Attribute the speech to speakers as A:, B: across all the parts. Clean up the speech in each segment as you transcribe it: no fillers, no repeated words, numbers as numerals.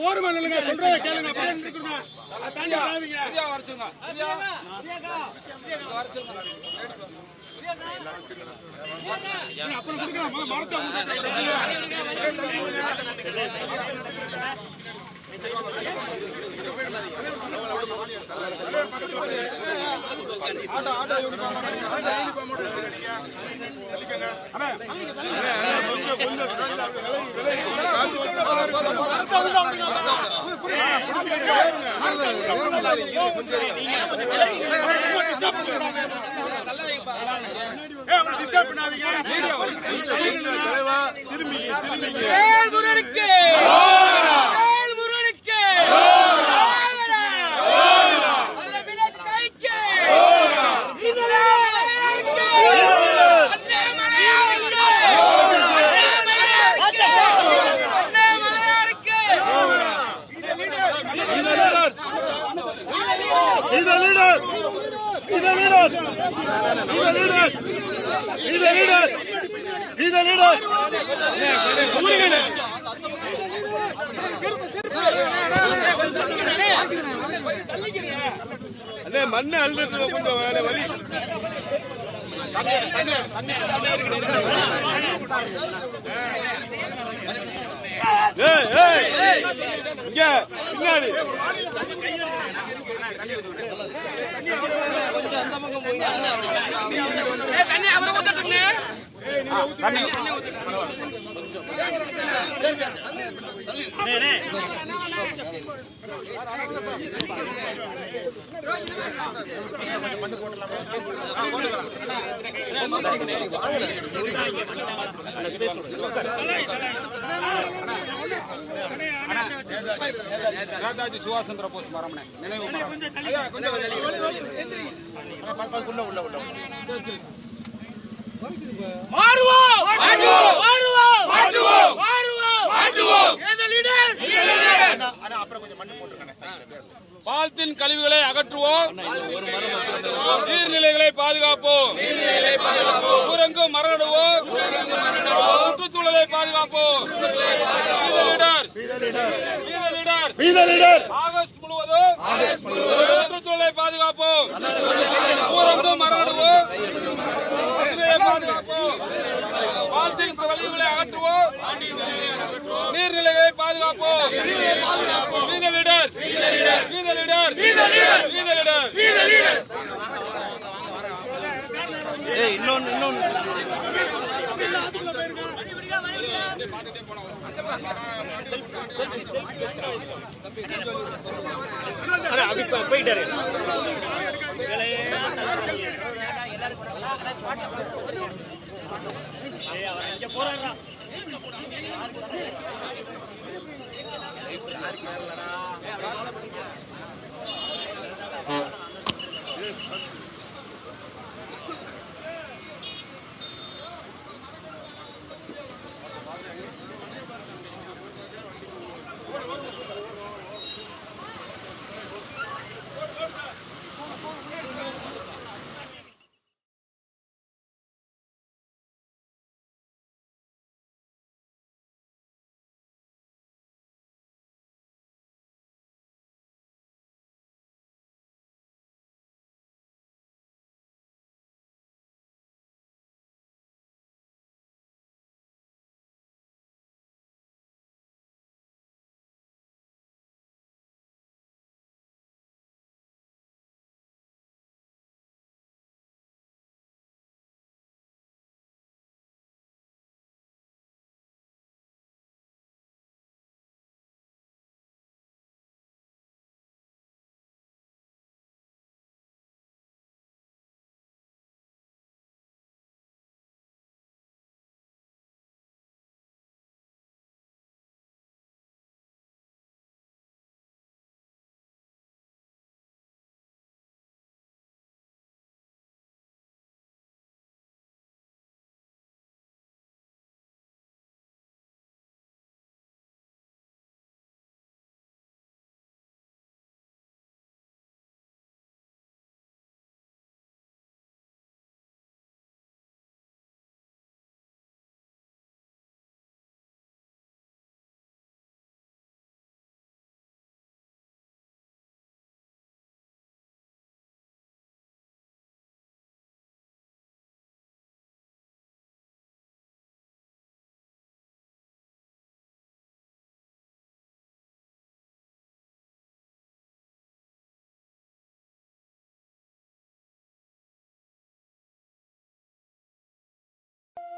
A: ஓரமா நில்லுங்க, சொல்றத கேளுங்க. பேசிட்டு இருக்கீங்க. அத தாண்டி வராதீங்க.
B: சரியா வரச்சுங்க. சரியா வரச்சுங்க.
A: அப்புறம் குடுக்கலாம். மரத்தை டிஸ்டர்ப் பண்ணாதீங்க. மண்ணை அள்ளுறது கொஞ்சம் வலி. இங்க பின்னாடி
B: நேதாஜி சுபாஷ் சந்திர போஸ் மரம் நினைவு பால்தின் கழிவுகளை அகற்றுவோம், நீர்நிலைகளை பாதுகாப்போம், ஊரெங்கும் மரணிடுவோம், சுற்றுச்சூழலை பாதுகாப்போம். ஆகஸ்ட் முழுவதும் சுற்றுச்சூழலை பாதுகாப்போம், ஊரெங்கும் மரணிடுவோம், பாதுகாப்போம். பால்தின் கழிவுகளை அகற்றுவோம், நீர்நிலைகளை பாதுகாப்போம்.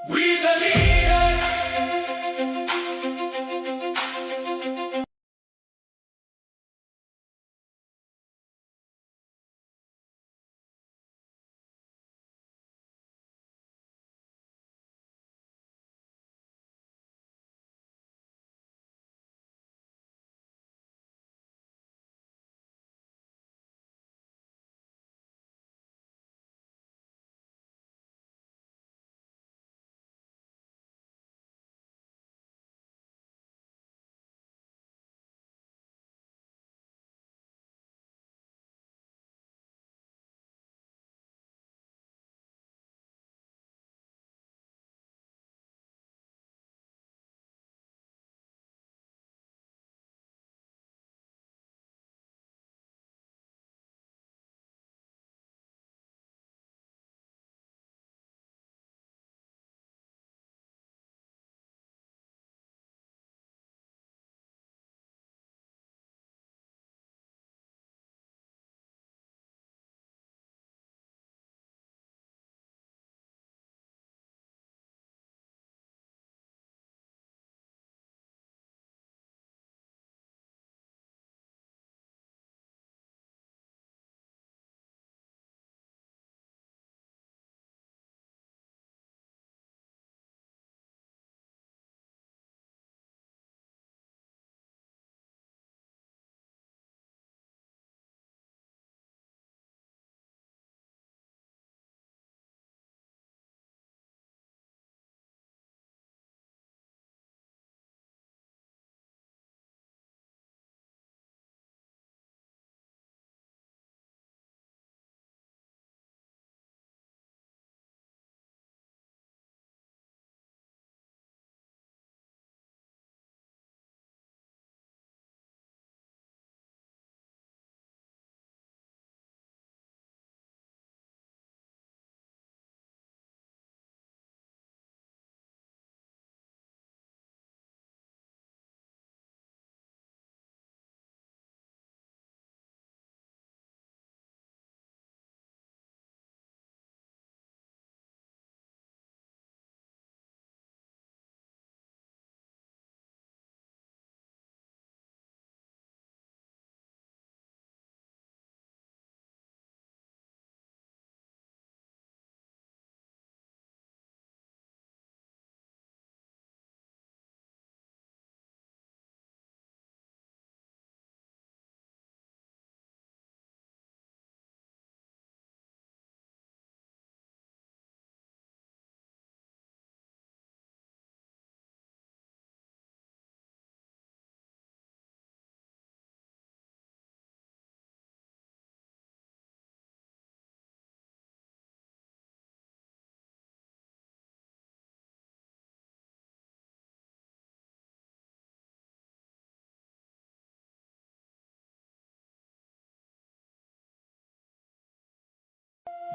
C: We the leaders.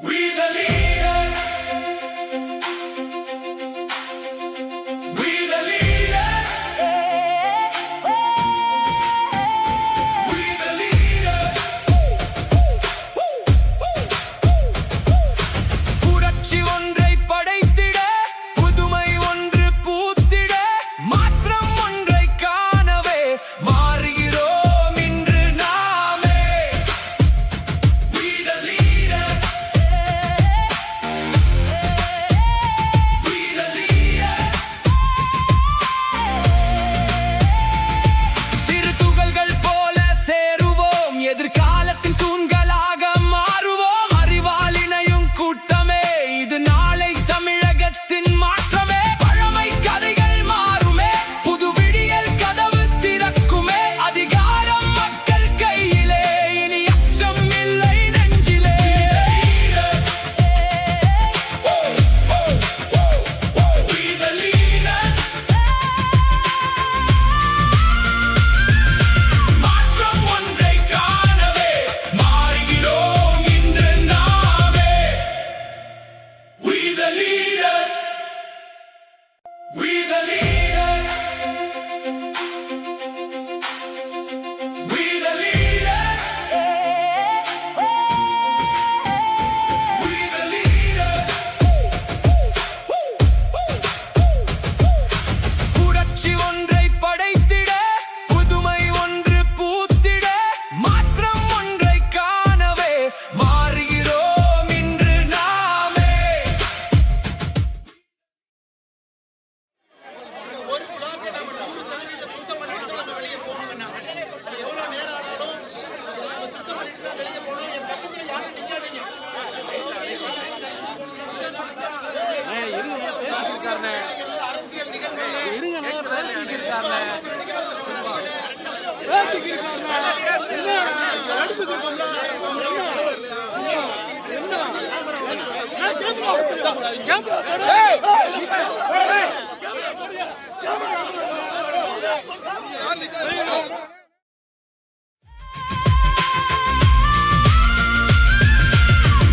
C: We the leaders. We the leaders. புரட்சி ஒன்றை படைத்திட, புதுமை ஒன்று பூத்திட, மாற்றம் ஒன்றை காணவே மாறுகிறோம் இன்று நாமே. We the leaders.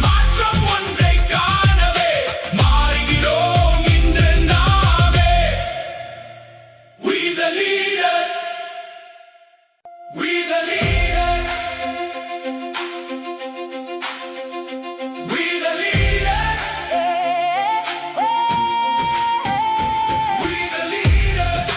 C: மாற்றம் ஒன்றை காணவே மாறுகிறோம் இன்று நாமே. We the leaders. We the leaders. We the leaders. We the leaders.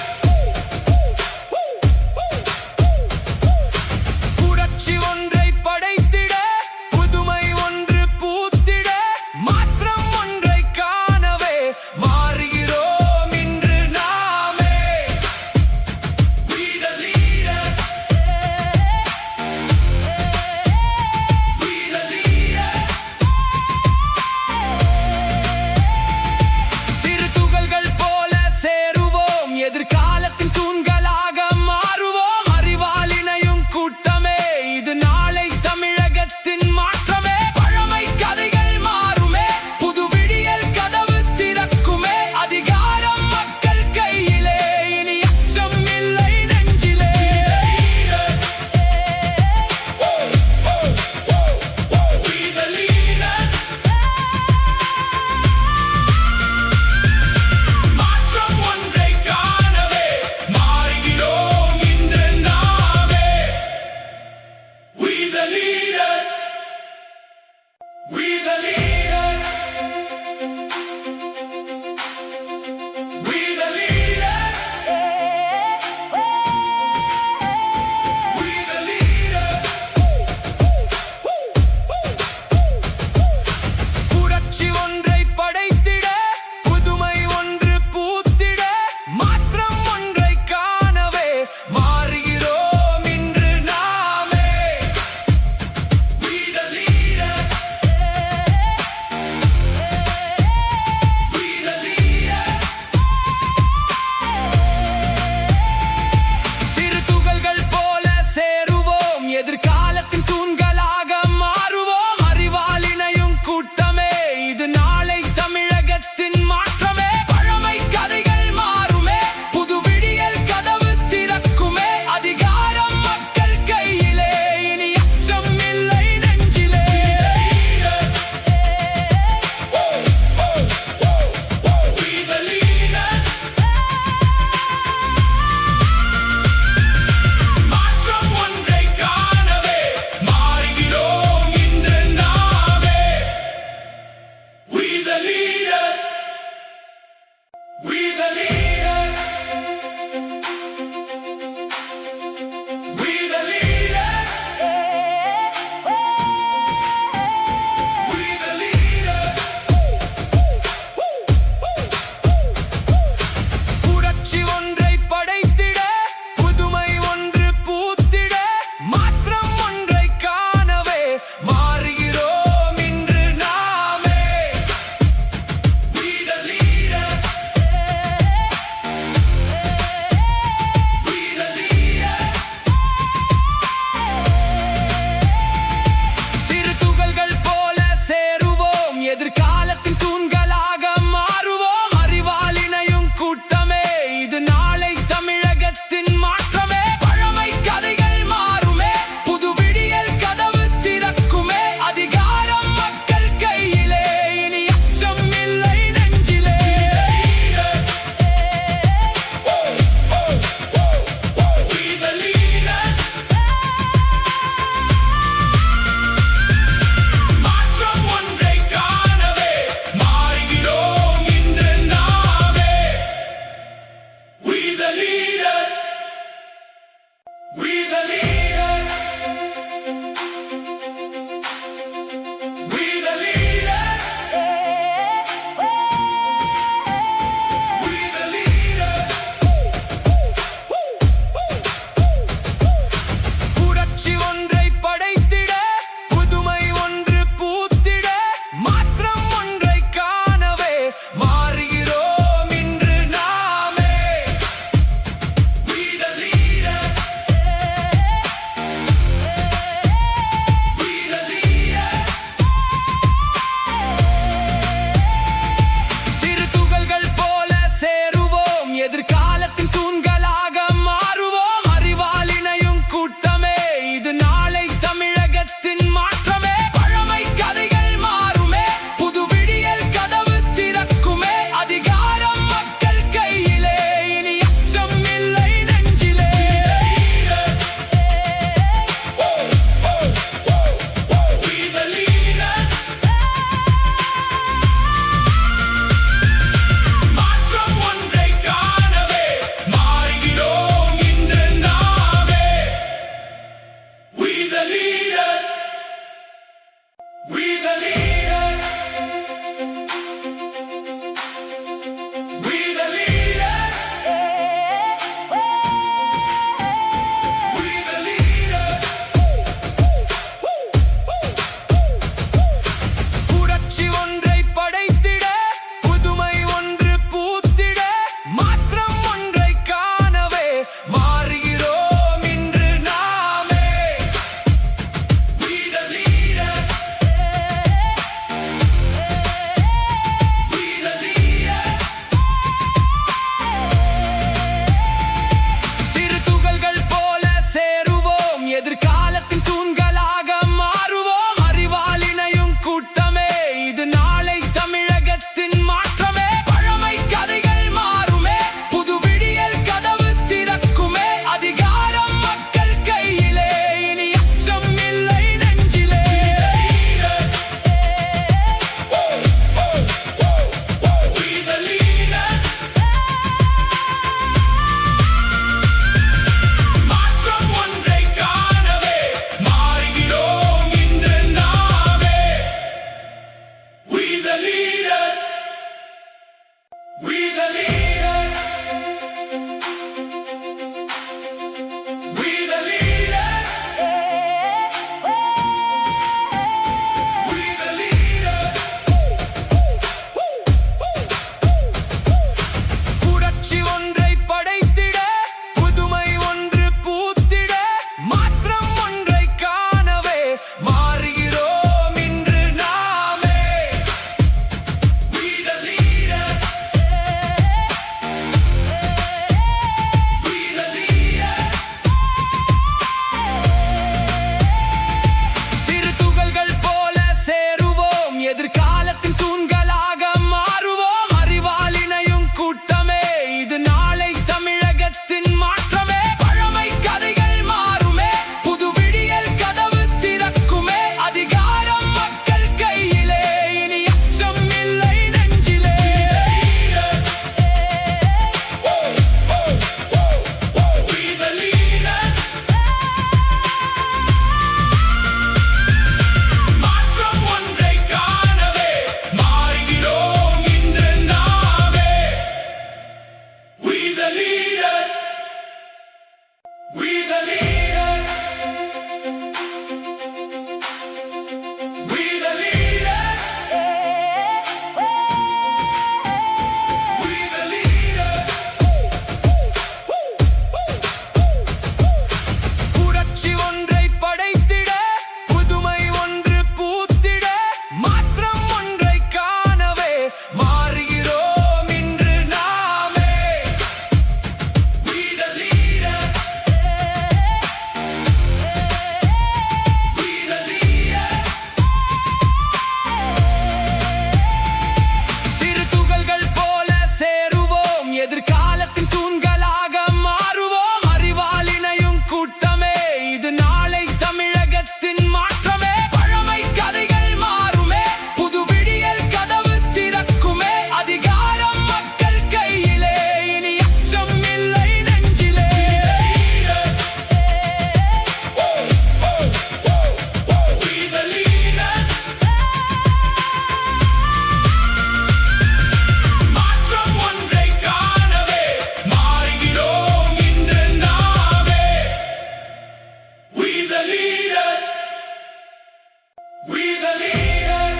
C: the leaders.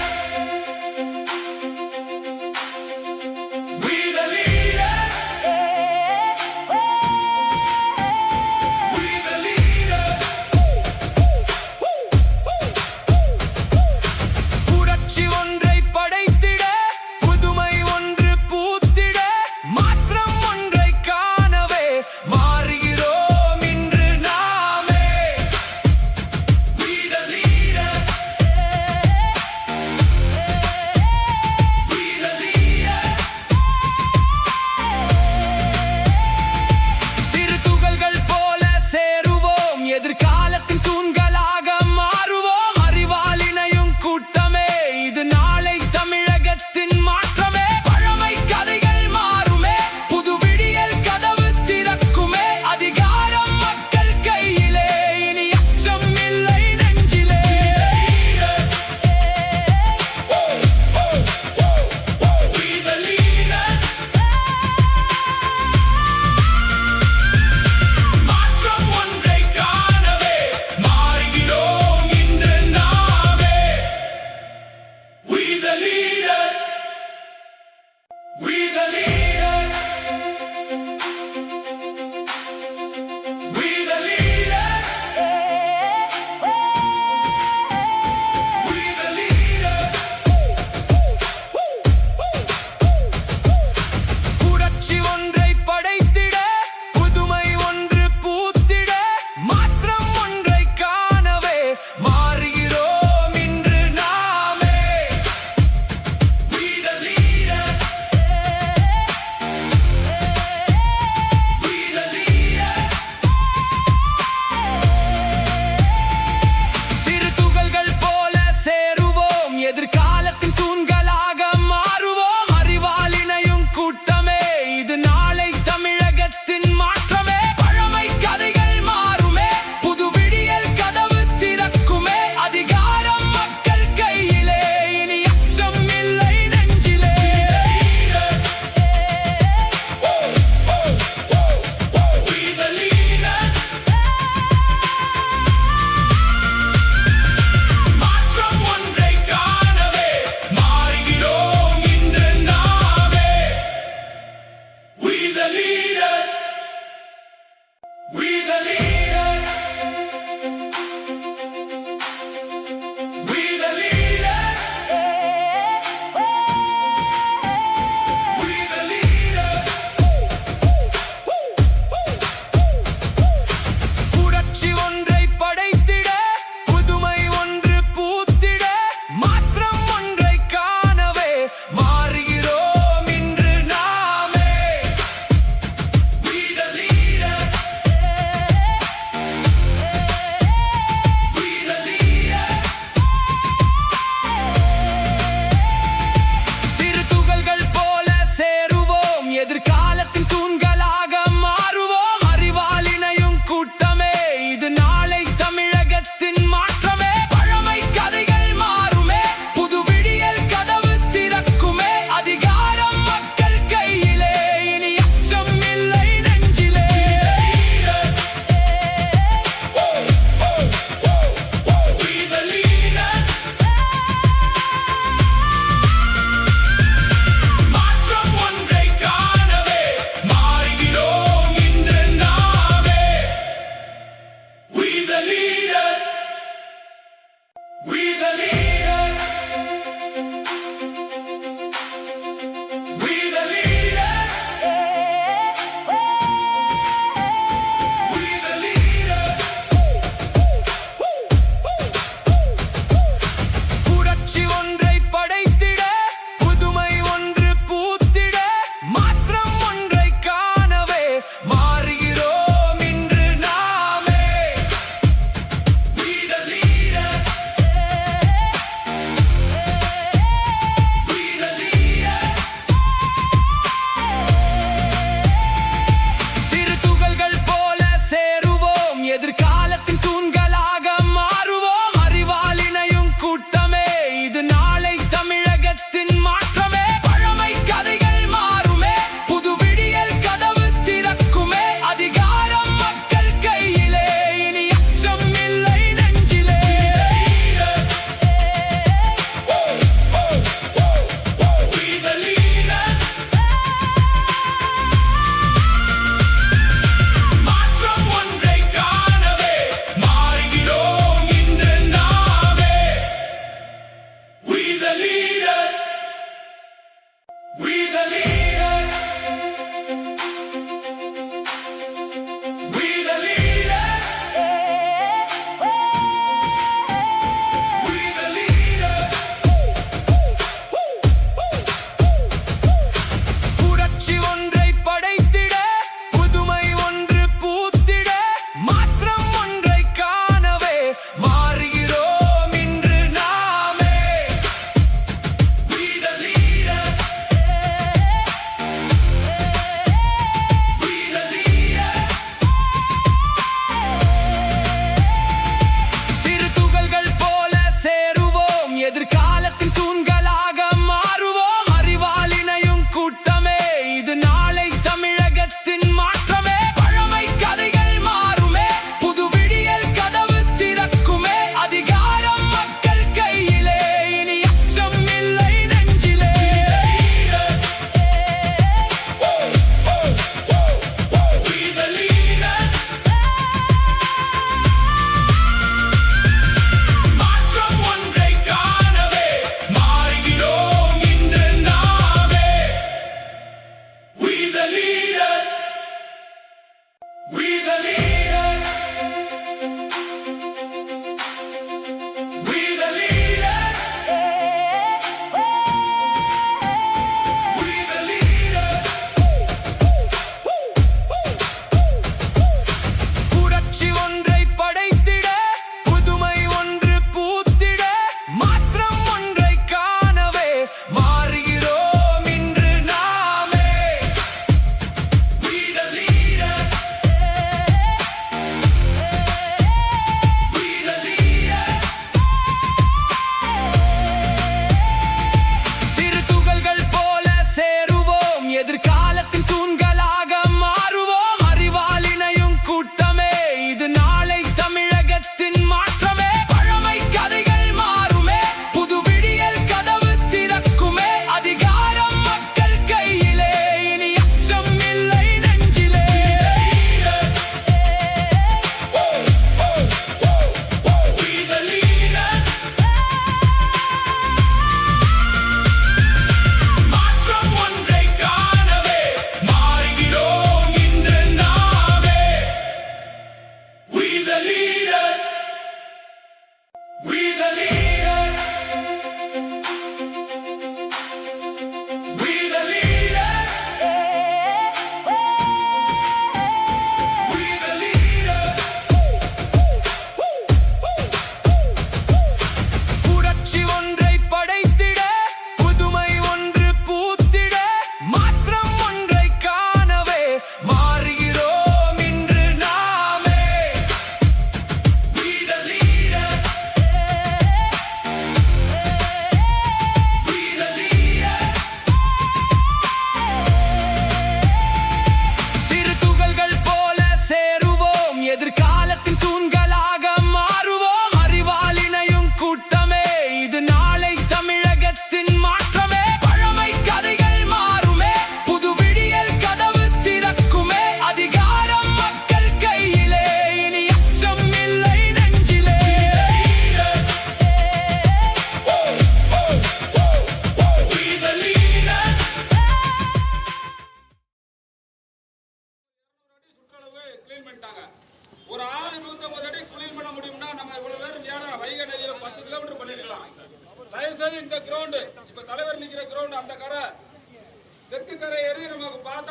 C: We the leaders. We the leaders. புரட்சி ஒன்றை படைத்திட, புதுமை ஒன்று பூத்திட, மாற்றம் ஒன்றை காணவே மாறுகிறோம் இன்று நாமே. We the leaders.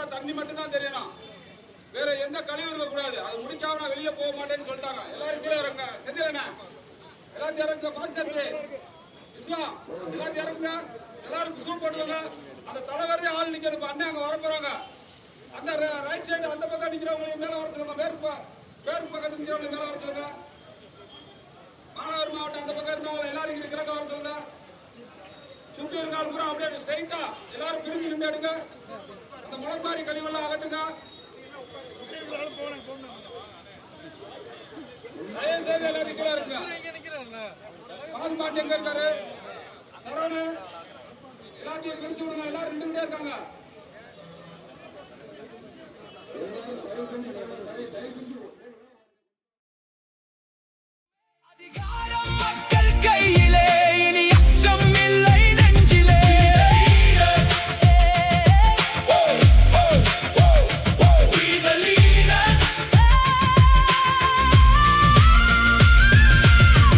B: பார்த்தா தண்ணி மட்டும் தான் தெரியணும், வேற எந்த கழிவு இருக்க கூடாது. அது முடிக்காம நான் வெளியே போக மாட்டேன்னு சொல்லிட்டாங்க. எல்லாரும் கீழே இறங்க. செந்திலண்ணா எல்லாத்தையும் இறங்க. பாஸ்கர் விஸ்வா எல்லாத்தையும் இறங்க. எல்லாரும் ஷூ போட்டுவாங்க. அந்த தலைவரையும் ஆள் நிக்கிறது. அண்ணன் அங்க வர போறாங்க. அந்த ரைட் சைடு அந்த பக்கம் நிக்கிறவங்க மேல வர சொல்லுங்க. வேறு பக்கம் நிக்கிறவங்க மேல வர சொல்லுங்க. மாநகர் மாவட்டம் அந்த பக்கம் இருந்தவங்க எல்லாரும் இங்க கிழக்க வர சொல்லுங்க. சுற்றி இருக்கால் பூரா அப்படியே ஸ்ட்ரைட்டா எல்லாரும் பிரிஞ்சு நின்று எடுங்க. அந்த முளப்பாரி கழிவெல்லாம் அகட்டுங்க. தயவு செய்து எல்லாரும் கீழே இருக்குங்க. பால்பாட்டு எங்க இருக்காரு? சரவணன் எல்லாத்தையும் பிரிச்சு விடுங்க. எல்லாரும் நின்றுட்டே இருக்காங்க.
C: அதிகாரம் மக்கள் கையிலே, இனி அச்சம் இல்லை நெஞ்சிலே. We the leaders.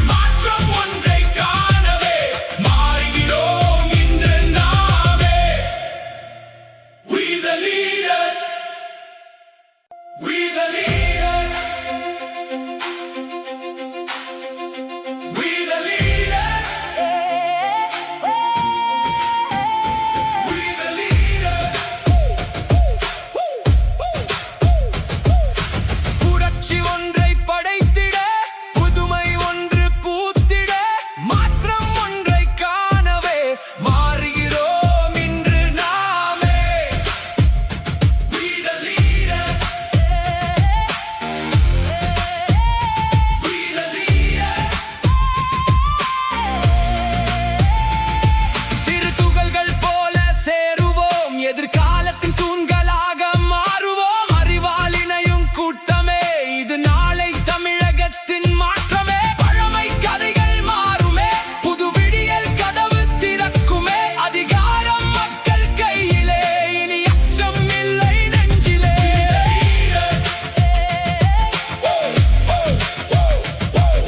C: மாற்றம் ஒன்றை காணவே மாறுகிறோம் இன்று நாமே. We the leaders. We the leaders. We the leaders. We the leaders. புரட்சி ஒன்றை படைத்திட, புதுமை ஒன்று பூத்திட, மாற்றம் ஒன்றை காணவே மாறுகிறோம் இன்று நாமே. We the leaders. We the leaders. சிறு துகள்கள் போல சேருவோம், எதிர்காலத்தின் தூண்களாக மாறுவோம். அறிவால் இணையும் கூட்டமே, இது நாளை தமிழகத்தின் மாற்றமே. பழமை கதைகள் மாறுமே, புது விடியல் கதவு திறக்குமே. அதிகாரம் மக்கள் கையிலே, இனி அச்சம் இல்லை நெஞ்சிலே.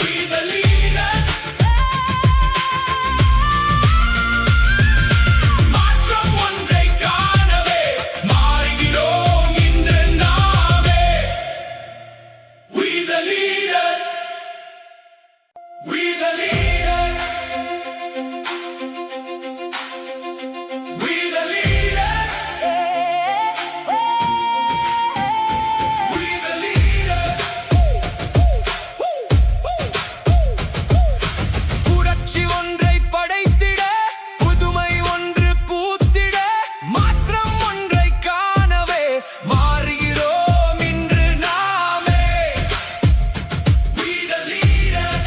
C: We the leaders. மாற்றம் ஒன்றை காணவே மாறுகிறோம் இன்று நாமே. We the leaders. We the leaders. We the leaders. We the leaders. புரட்சி ஒன்றை படைத்திட, புதுமை ஒன்று பூத்திட, மாற்றம் ஒன்றை காணவே மாறுகிறோம் இன்று நாமே. We the leaders.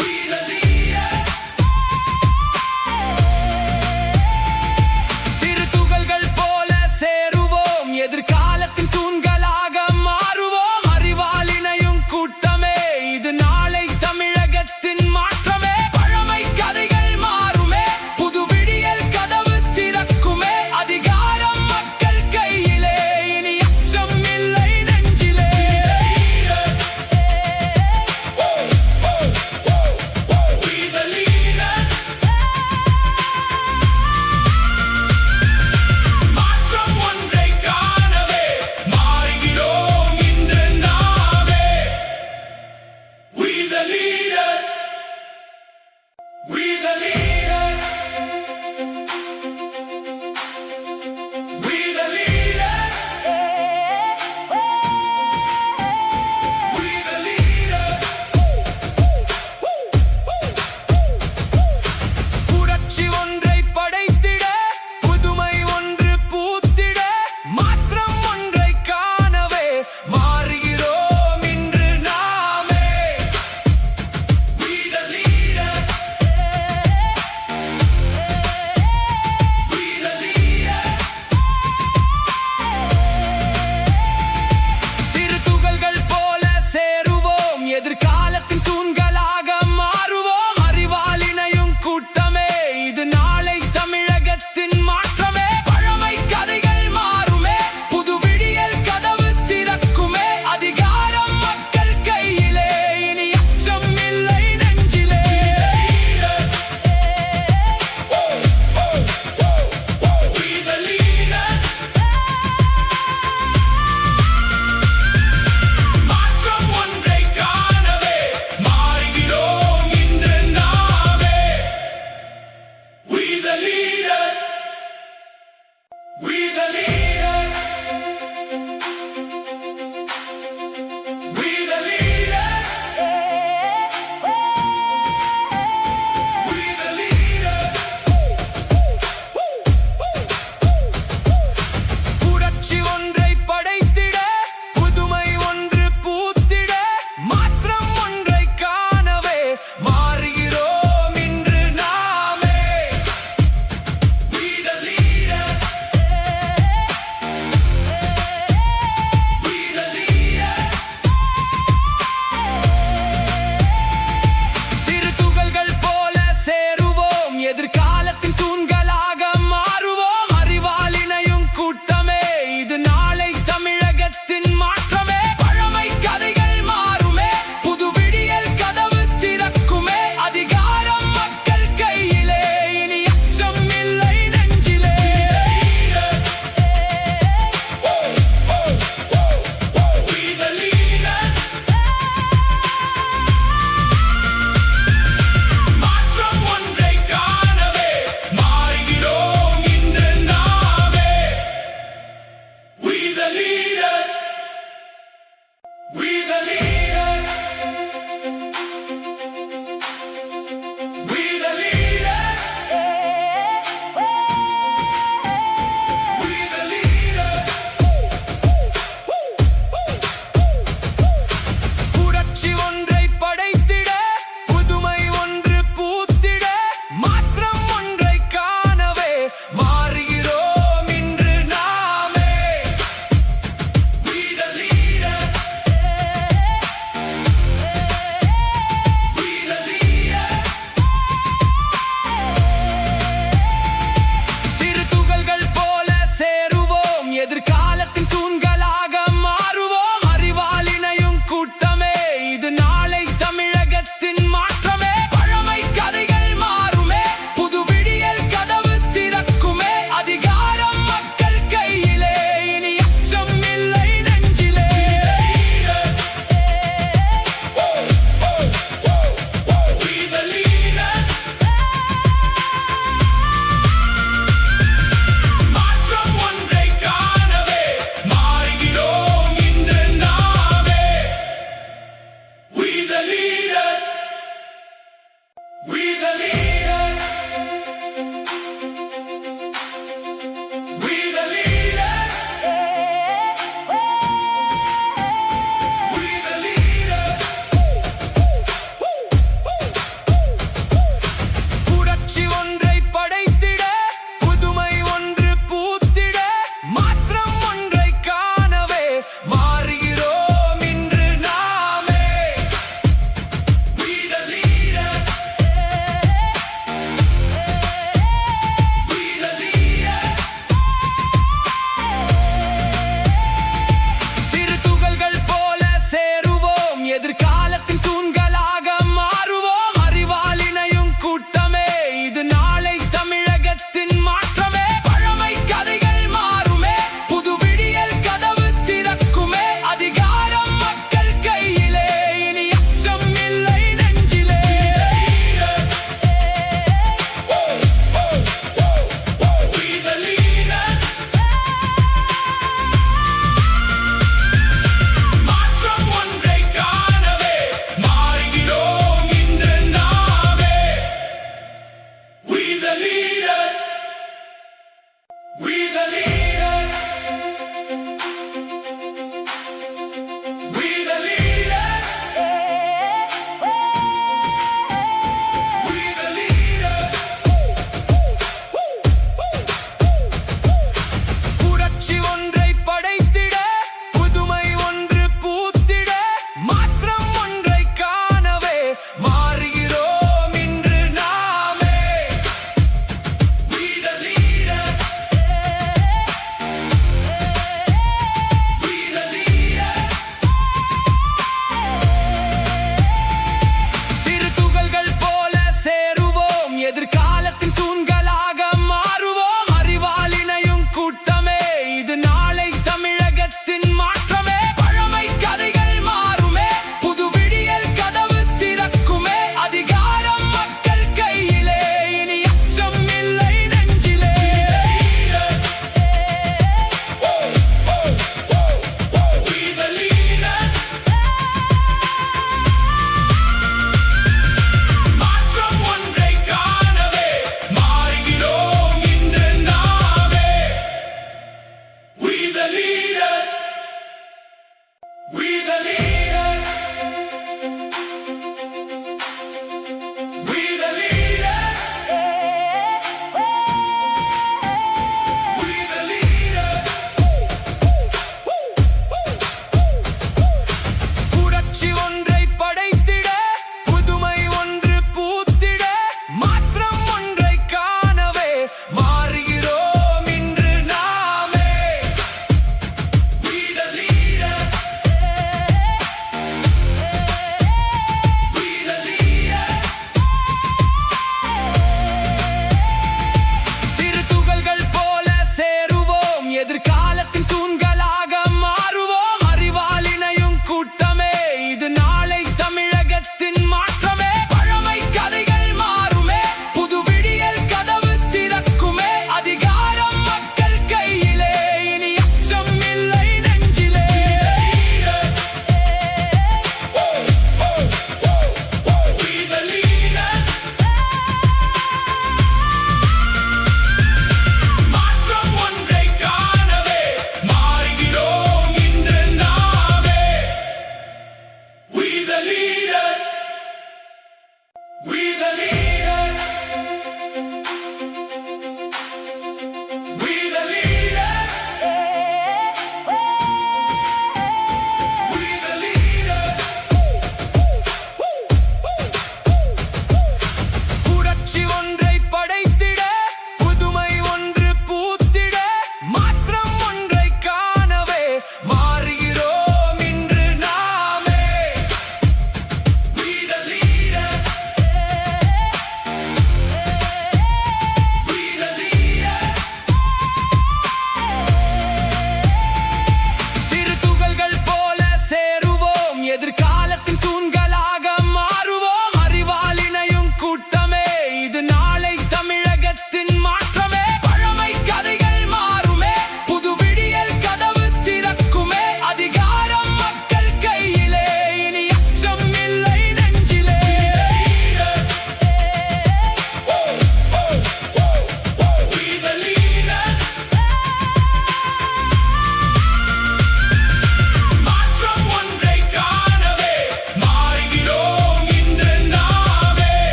C: We the leaders. சிறு துகள்கள் போல சேருவோம், எதிர்காலத்தின் தூண்களாக மாறுவோம். அறிவால் இணையும் கூட்டமே, இது நாளை தமிழகத்தின் மாற்றமே. பழமை கதைகள் மாறுமே, புது விடியல் கதவு திறக்குமே. அதிகாரம் மக்கள் கையிலே, இனி அச்சம் இல்லை நெஞ்சிலே. We the leaders. மாற்றம் ஒன்றை காணவே மாறுகிறோம் இன்று நாமே. We the leaders. We the leaders. We the leaders. We the leaders. புரட்சி ஒன்றை படைத்திட, புதுமை ஒன்று பூத்திட, மாற்றம் ஒன்றை காணவே மாறுகிறோம் இன்று நாமே.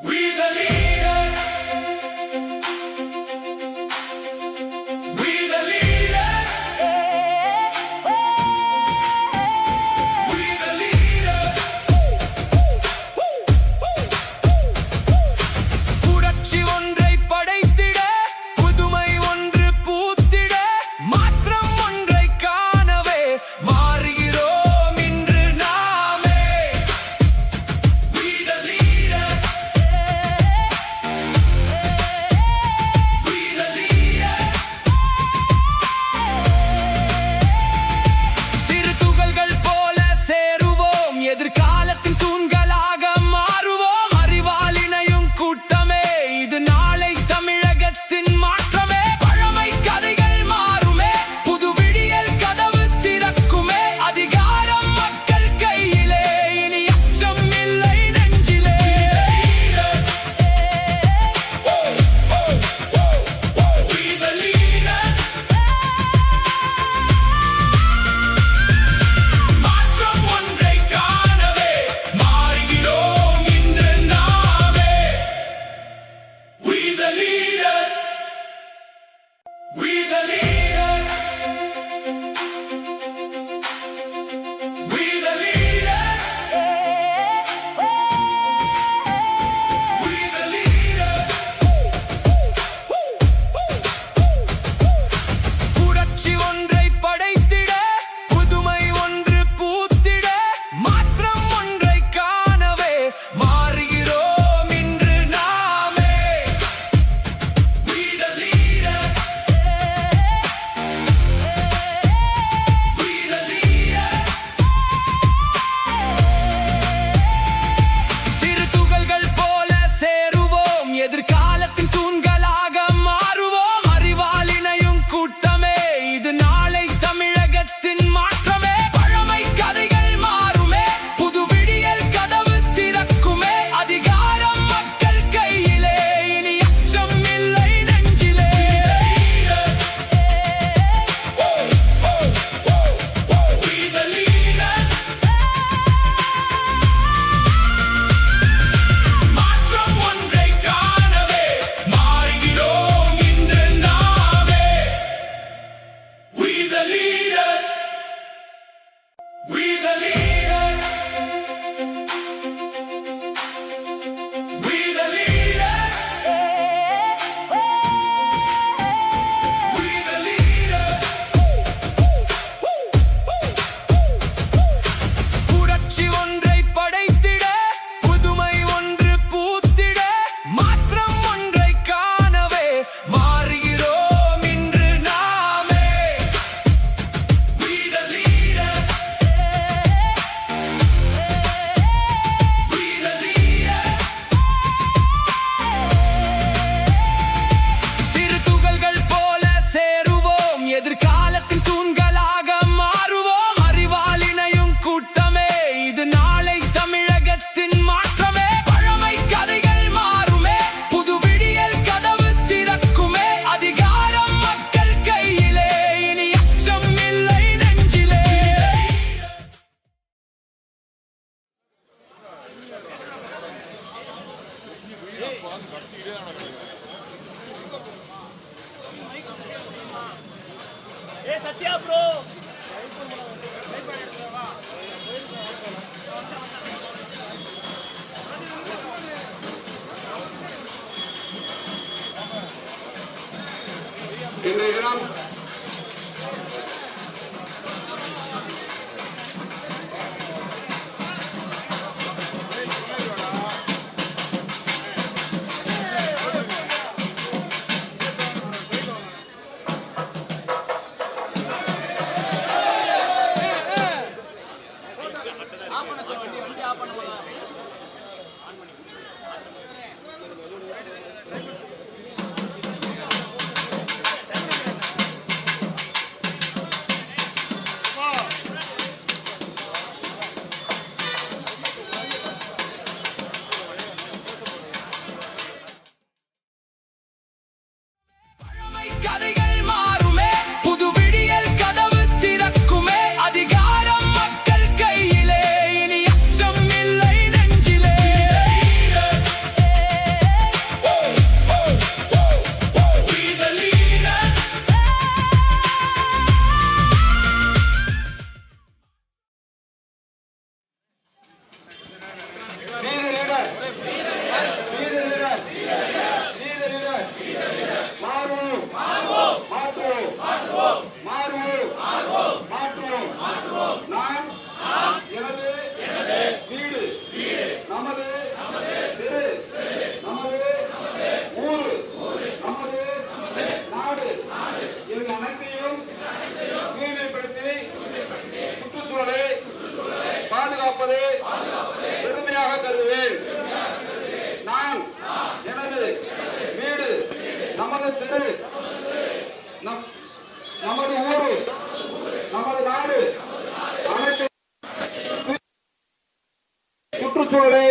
C: We the leaders. We the leaders. We the leaders. புரட்சி ஒன்றை படைத்திட புதுமை ஒன்று பூத்திட மாற்றம் ஒன்றை காணவே மாறுகிறோம் இன்று நாமே. We the leaders. We the leaders. சிறு துகள்கள் போல சேருவோம் எதிர்காலத்தின் தூண்களாக மாறுவோம் அறிவால் இணையும் கூட்டமே இது நாளை தமிழகத்தின் மாற்றமே பழமை கதைகள் மாறுமே புது விடியல் கதவு திறக்குமே அதிகாரம் மக்கள் கையிலே இனி அச்சம் இல்லை நெஞ்சிலே. We the leaders. மாற்றம் ஒன்றை காணவே மாறுகிறோம் இன்று நாமே. We the leaders. We the leaders. We the leaders. We the leaders. புரட்சி ஒன்றை படைத்திட புதுமை ஒன்று பூத்திட மாற்றம் ஒன்றை காணவே மாறுகிறோம் இன்று நாமே. We the leaders. We the leaders. சிறு துகள்கள் போல சேருவோம் எதிர்காலத்தின் தூண்களாக மாறுவோம் அறிவால் இணையும் கூட்டமே இது நாளை தமிழகத்தின் மாற்றமே பழமை கதைகள் மாறுமே புது விடியல் கதவு திறக்குமே அதிகாரம் மக்கள் கையிலே இனி அச்சம் இல்லை நெஞ்சிலே. We the leaders. மாற்றம் ஒன்றை காணவே மாறுகிறோம் இன்று நாமே. We the leaders. We the leaders. We the leaders. We the leaders. புரட்சி ஒன்றை படைத்திட புதுமை ஒன்று பூத்திட மாற்றம் ஒன்றை காணவே மாறுகிறோம் இன்று நாமே. We the leaders. We the leaders. சிறு துகள்கள் போல சேருவோம் எதிர்காலத்தின் தூண்களாக மாறுவோம் அறிவால் இணையும் கூட்டமே இது நாளை தமிழகத்தின் மாற்றமே பழமை கதைகள் மாறுமே புது விடியல் கதவு திறக்குமே அதிகாரம் மக்கள் கையிலே இனி அச்சம் இல்லை நெஞ்சிலே.
A: சத்யா ப்ரோ
D: இன்றைய தினம்
B: நமது தெரு, நமது ஊரு, நமது நாடு அனைத்து சுற்றுச்சூழலை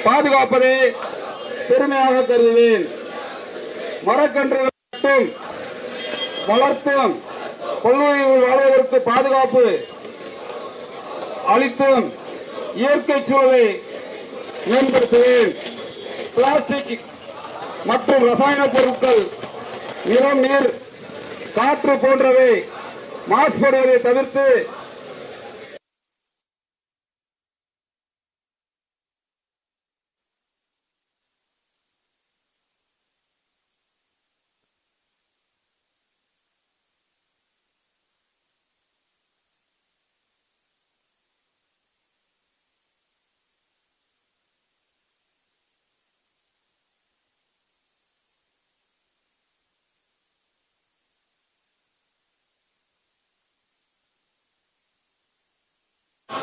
B: பாதுகாப்பதை பெருமையாக கருதுவேன். மரக்கன்றுகள் நட்டும் வளர்த்தும் பல்லுயிர்கள் வாழ்வதற்கு பாதுகாப்பு அளித்தும் இயற்கை சூழலை மேம்படுத்துவேன். பிளாஸ்டிக் மற்றும் ரசாயன பொருட்கள், நிலம், நீர், காற்று போன்றவை மாசுபடுவதை தவிர்த்து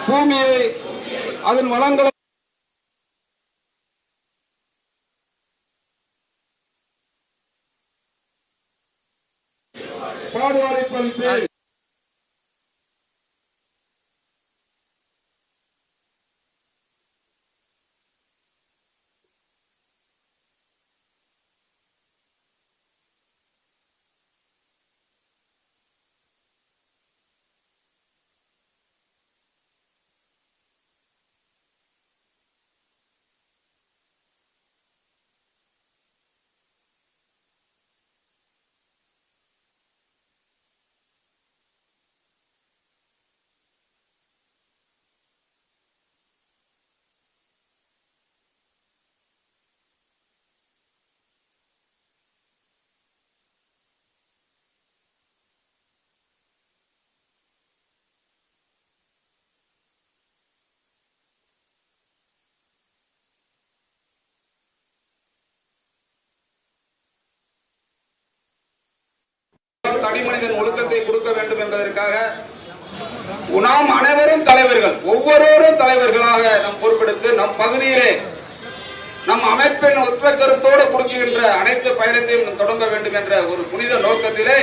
B: பூமியை அதன் வளங்களை பாதுகாப்பளிப்பேன். தனி மனிதன் ஒழுக்கத்தை கொடுக்க வேண்டும் என்பதற்காக நாம் அனைவரும் தலைவர்கள், ஒவ்வொருவரும் தலைவர்களாக நம் பொறுப்பெடுத்து நம் பகுதியிலே நம் அமைப்பின் ஒற்றை கருத்தோடு கொடுக்கின்ற அனைத்து பயணத்தையும் தொடங்க வேண்டும் என்ற ஒரு புனித நோக்கத்திலே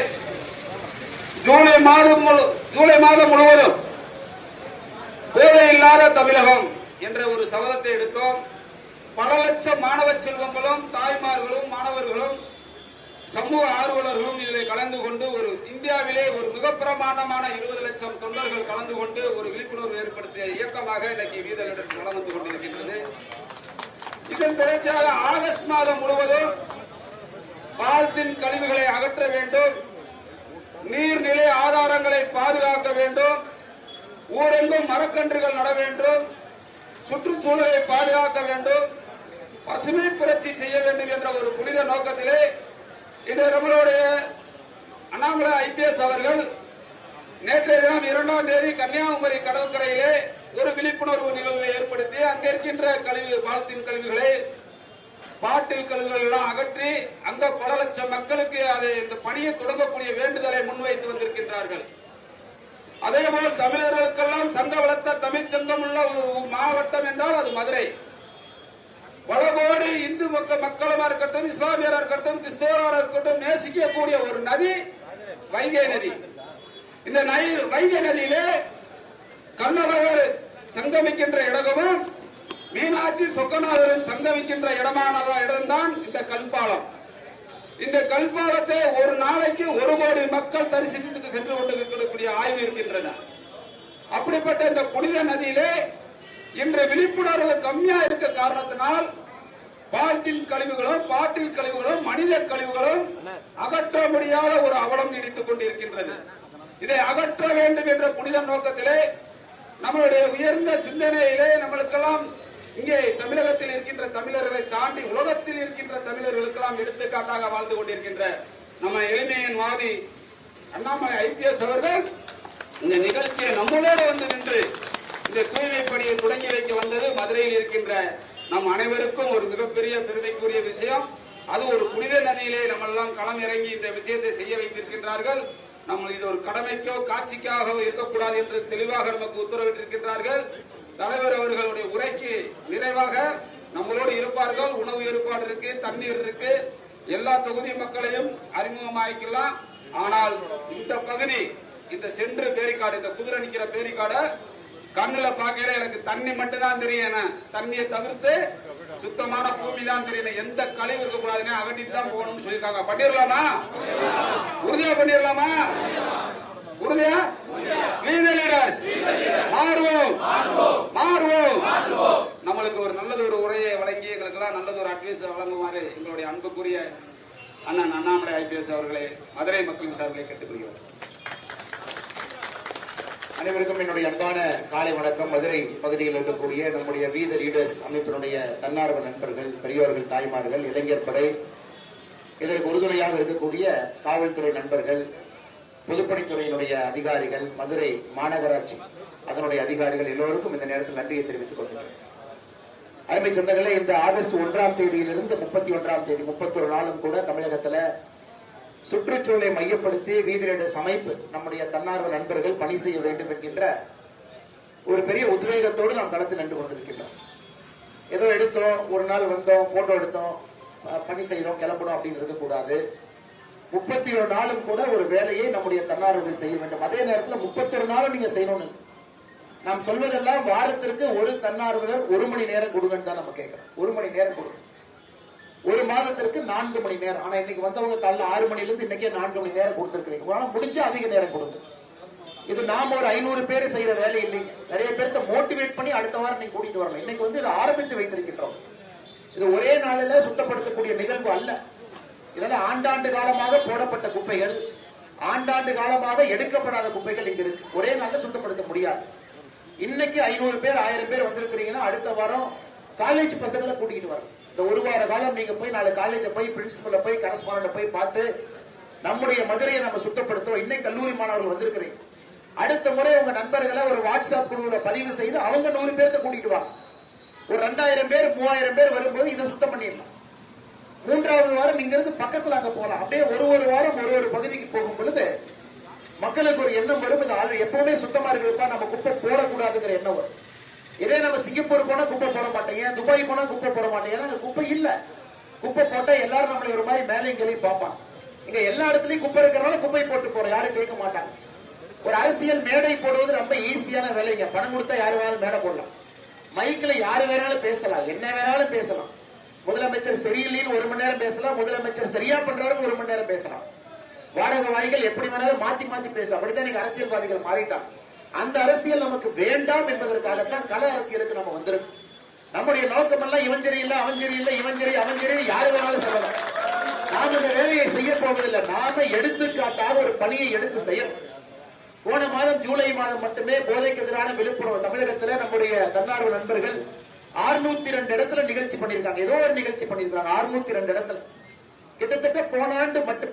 B: ஜூலை மாதம் முழுவதும் போதை இல்லாத தமிழகம் என்ற ஒரு சபதத்தை எடுத்தோம். பல லட்சம் மாணவ செல்வங்களும் தாய்மார்களும் மாணவர்களும் சமூக ஆர்வலர்களும் இதில் கலந்து கொண்டு ஒரு இந்தியாவிலே ஒரு மிக பிரமாண்டமான 20 லட்சம் தொண்டர்கள் கலந்து கொண்டு ஒரு விழிப்புணர்வு ஏற்படுத்திய இயக்கமாக இன்னைக்கு வீதலிடர்ஸ் நடந்து கொண்டிருக்கின்றது. இதன் தொடர்ச்சியாக ஆகஸ்ட் மாதம் முழுவதும் பால்தின் கழிவுகளை அகற்ற வேண்டும், நீர்நிலை ஆதாரங்களை பாதுகாக்க வேண்டும், ஊரெங்கும் மரக்கன்றுகள் நட வேண்டும், சுற்றுச்சூழலை பாதுகாக்க வேண்டும், பசுமை புரட்சி செய்ய வேண்டும் என்ற ஒரு புனித நோக்கத்திலே இன்று நம்மளுடைய அண்ணாமலை ஐபிஎஸ் அவர்கள் நேற்றைய தினம் 2ஆம் தேதி கன்னியாகுமரி கடற்கரையிலே ஒரு விழிப்புணர்வு நிகழ்வை ஏற்படுத்தி அங்க இருக்கின்ற பால்தீன் கழிவுகளை, பாட்டில் கழிவுகள் எல்லாம் அகற்றி அங்க பல லட்சம் மக்களுக்கு அதை இந்த பணியை தொடங்கக்கூடிய வேண்டுதலை முன்வைத்து வந்திருக்கின்றார்கள். அதேபோல் தமிழர்களுக்கெல்லாம் சங்க வளர்த்த தமிழ் சங்கம் உள்ள ஒரு மாவட்டம் என்றால் அது மதுரை. பல கோடி இந்து மக்களமா இருக்கட்டும், இஸ்லாமியரா இருக்கட்டும், கிறிஸ்தவராக இருக்கட்டும் நேசிக்கக்கூடிய ஒரு நதி வைகை நதி. இந்த வைகை நதியிலே கண்ணழகர் சங்கமிக்கின்ற இடமும் மீனாட்சி சொக்கநாதரும் சங்கமிக்கின்ற இடம்தான் இந்த கல்பாலம். இந்த கல்பாலத்தை ஒரு நாளைக்கு 1 கோடி மக்கள் தரிசித்து சென்று கொண்டிருக்கக்கூடிய ஆய்வு இருக்கின்றன. அப்படிப்பட்ட இந்த புனித நதியிலே இன்று விழிப்புணர்வு கம்மியா இருக்க காரணத்தினால் பால்தீன் கழிவுகளும் பாட்டில் கழிவுகளும் மனித கழிவுகளும் அகற்ற முடியாத ஒரு அவலம் நீடித்துக் கொண்டிருக்கின்றது. இதை அகற்ற வேண்டும் என்ற புனித நோக்கத்திலே நம்மளுடைய உயர்ந்த சிந்தனையிலே நம்மளுக்கெல்லாம் இங்கே தமிழகத்தில் இருக்கின்ற தமிழர்களை தாண்டி உலகத்தில் இருக்கின்ற தமிழர்களுக்கெல்லாம் எடுத்துக்காட்டாக வாழ்ந்து கொண்டிருக்கின்ற நம்ம எளிமையின் வாதி அண்ணாமலை ஐபிஎஸ் அவர்கள் இந்த நிகழ்ச்சியை நம்மளோடு வந்து நின்று இந்த தூய்மை பணியை தொடங்கி வைக்க வந்தது மதுரையில் இருக்கின்ற நம் அனைவருக்கும் ஒரு மிகப்பெரிய பெருமைக்குரிய விஷயம். அது ஒரு புனித நதியிலே நம்ம எல்லாம் களம் இறங்கி இந்த விஷயத்தை செய்ய வைத்திருக்கின்றார்கள். நம்ம இது ஒரு கடமைக்கோ காட்சிக்காக இருக்கக்கூடாது என்று தெளிவாக நமக்கு உத்தரவிட்டிருக்கின்றார்கள். தலைவர் அவர்களுடைய உரைக்கு நிறைவாக நம்மளோடு இருப்பார்கள். உணவு ஏற்பாடு இருக்கு, தண்ணீர் இருக்கு, எல்லா தொகுதி மக்களையும் அறிமுகமாக்கலாம். ஆனால் இந்த பகுதி, இந்த சென்று பேரிக்காடு, இந்த குதிரை நிக்கிற பேரிக்காடு கண்ணுல பாக்கிற எனக்கு தண்ணி மட்டும் தான் தெரியும். தண்ணியை தவிர்த்து சுத்தமான பூமி தான் தெரியும். எந்த கழிவு இருக்க கூடாதுன்னு அகட்டிட்டு தான் போகணும்னு சொல்லியிருக்காங்க. பண்ணிடலாமா? உறுதியா பண்ணிடலாமா? உறுதியா? மாறுவோம், மாறுவோம். நம்மளுக்கு ஒரு நல்லது ஒரு உரையை வழங்கி எங்களுக்கு எல்லாம் நல்லது ஒரு அட்வைஸ் வழங்குமாறு எங்களுடைய அன்புக்குரிய அண்ணன் அண்ணாமலை ஐபிஎஸ் அவர்களே மதுரை மக்களின் சார்பிலே கேட்டுக்கொள்கிறோம்.
D: அனைவருக்கும் என்னுடைய அன்பான காலை வணக்கம். மதுரை பகுதியில் இருக்கக்கூடிய நம்முடைய வீத லீடர்ஸ் அமைப்பினுடைய தன்னார்வ நண்பர்கள், பெரியோர்கள், தாய்மார்கள், இளைஞர் படை, இதற்கு உறுதுணையாக இருக்கக்கூடிய காவல்துறை நண்பர்கள், பொதுப்பணித்துறையினுடைய அதிகாரிகள், மதுரை மாநகராட்சி அதனுடைய அதிகாரிகள் எல்லோருக்கும் இந்த நேரத்தில் நன்றியை தெரிவித்துக் கொள்கிறேன். அருமை சொந்தங்களே, இந்த ஆகஸ்ட் 1ஆம் தேதியிலிருந்து 31ஆம் தேதி 31 நாளும் கூட தமிழகத்தில் சுற்றுச்சூழலை மையப்படுத்தி வீதியிட அமைப்பு நம்முடைய தன்னார்வ நண்பர்கள் பணி செய்ய வேண்டும் என்கின்ற ஒரு பெரிய உத்வேகத்தோடு நாம் களத்தில் நின்று கொண்டிருக்கின்றோம். ஏதோ எடுத்தோம், ஒரு நாள் வந்தோம், போட்டோ எடுத்தோம், பணி செய்தோம், கிளம்பணும் அப்படின்னு இருக்கக்கூடாது. 31 நாளும் கூட ஒரு வேலையை நம்முடைய தன்னார்வர்கள் செய்ய வேண்டும். அதே நேரத்தில் 31 நாளும் நீங்க செய்யணும்னு நாம் சொல்வதெல்லாம் வாரத்திற்கு ஒரு தன்னார்வலர் 1 மணி நேரம் கொடுங்கன்னு தான் நம்ம கேட்கிறோம். 1 மணி நேரம் கொடுங்க. ஒரு மாதத்திற்கு 4 மணி நேரம். ஆனா இன்னைக்கு வந்தவங்க காலைல 6 மணிலிருந்து இன்னைக்கே 4 மணி நேரம் கொடுத்திருக்கிறீங்க. ஆனா முடிஞ்சா அதிக நேரம் கொடுங்க. இது நாம ஒரு 500 பேர் செய்யற வேலை இல்லைங்க. நிறைய பேருக்கு மோட்டிவேட் பண்ணி அடுத்த வாரம் நீங்க கூட்டிட்டு வரணும். இன்னைக்கு வந்து இதை ஆரம்பித்து வைத்திருக்கின்றோம். இது ஒரே நாளில சுத்தப்படுத்தக்கூடிய நிகழ்வு அல்ல. இதெல்லாம் ஆண்டாண்டு காலமாக போடப்பட்ட குப்பைகள், ஆண்டாண்டு காலமாக எடுக்கப்படாத குப்பைகள் இங்க இருக்கு. ஒரே நாள்ல சுத்தப்படுத்த முடியாது. இன்னைக்கு 500 பேர் 1000 பேர் வந்திருக்கிறீங்கன்னா அடுத்த வாரம் காலேஜ் பசங்களை கூட்டிட்டு வரணும். இந்த ஒரு வார காலம் நீங்க போய் நாளை காலேஜ் போய் பிரின்சிபல்ல போய் கரஸ்பாண்டன்ட் போய் பார்த்து நம்முடைய மதுரையை நம்ம சுத்தப்படுத்துவோம். இன்னைக்கு கல்லூரி மாணவர்கள் வந்திருக்கிறீங்க. அடுத்த முறை உங்க நண்பர்களை ஒரு வாட்ஸ்அப் குழுவில் பதிவு செய்து அவங்க 100 பேர்த்த கூட்டிட்டு வாங்க. ஒரு 2000 பேர் 3000 பேர் வரும்போது இதை சுத்தம் பண்ணிடலாம். 3வது வாரம் இங்க இருந்து பக்கத்துல அங்க போகலாம். அப்படியே ஒரு வாரம் ஒரு பகுதிக்கு போகும் பொழுது மக்களுக்கு ஒரு எண்ணம் வரும். இது ஆல்ரெடி எப்பவுமே சுத்தமா இருக்குதுப்பா, நம்ம குப்பை போடக்கூடாதுங்கிற எண்ணம் வரும். இதே நம்ம சிங்கப்பூர் போனா குப்பை போட மாட்டேங்க, துபாய் போனா குப்பை போட மாட்டேங்க. ஏன்னா குப்பை இல்ல. குப்பை போட்டா எல்லாரும் நம்மளை ஒரு மாதிரி மேலே கீழே பார்ப்பாங்க. இங்க எல்லா இடத்துலயும் குப்பை இருக்கிறனால குப்பை போட்டு போறோம், யாரும் கேட்க மாட்டாங்க. ஒரு அரசியல் மேடை போடுவது ரொம்ப ஈஸியான வேலைங்க. பணம் கொடுத்தா யாரு வேணாலும் மேடை போடலாம். மைக்ல யாரு வேணாலும் பேசலாம், என்ன வேணாலும் பேசலாம். முதலமைச்சர் சரியில்லைன்னு 1 மணி நேரம் பேசலாம், முதலமைச்சர் சரியா பண்றாருன்னு 1 மணி நேரம் பேசலாம். வாடகை வாய்கள் எப்படி வேணாலும் மாத்தி மாத்தி பேசலாம். அப்படித்தான் நீங்க அரசியல்வாதிகள் மாறிட்டாங்க. அந்த அரசியல் நமக்கு வேண்டாம் என்பதற்காகத்தான் கள அரசியலுக்கு நம்ம வந்திருக்கோம். நம்முடைய நோக்கம் எல்லாம் இவன் சரியில்லை, அவன் சரியில்லை, இவன் சரி, அவன் சரி, யாரு வேணாலும் சொல்லலாம். நாம இந்த வேலையை செய்ய போவதில்லை. நாம எடுத்துக்காட்டாக ஒரு பணியை எடுத்து செய்யணும். போன மாதம் ஜூலை மாதம் மட்டுமே போதைக்கு எதிரான விழிப்புணர்வு தமிழகத்தில் நம்முடைய தன்னார்வ நண்பர்கள் 602 இடத்துல நிகழ்ச்சி பண்ணிருக்காங்க. ஏதோ ஒரு நிகழ்ச்சி பண்ணிருக்காங்க 602 இடத்துல. கிட்டத்தட்ட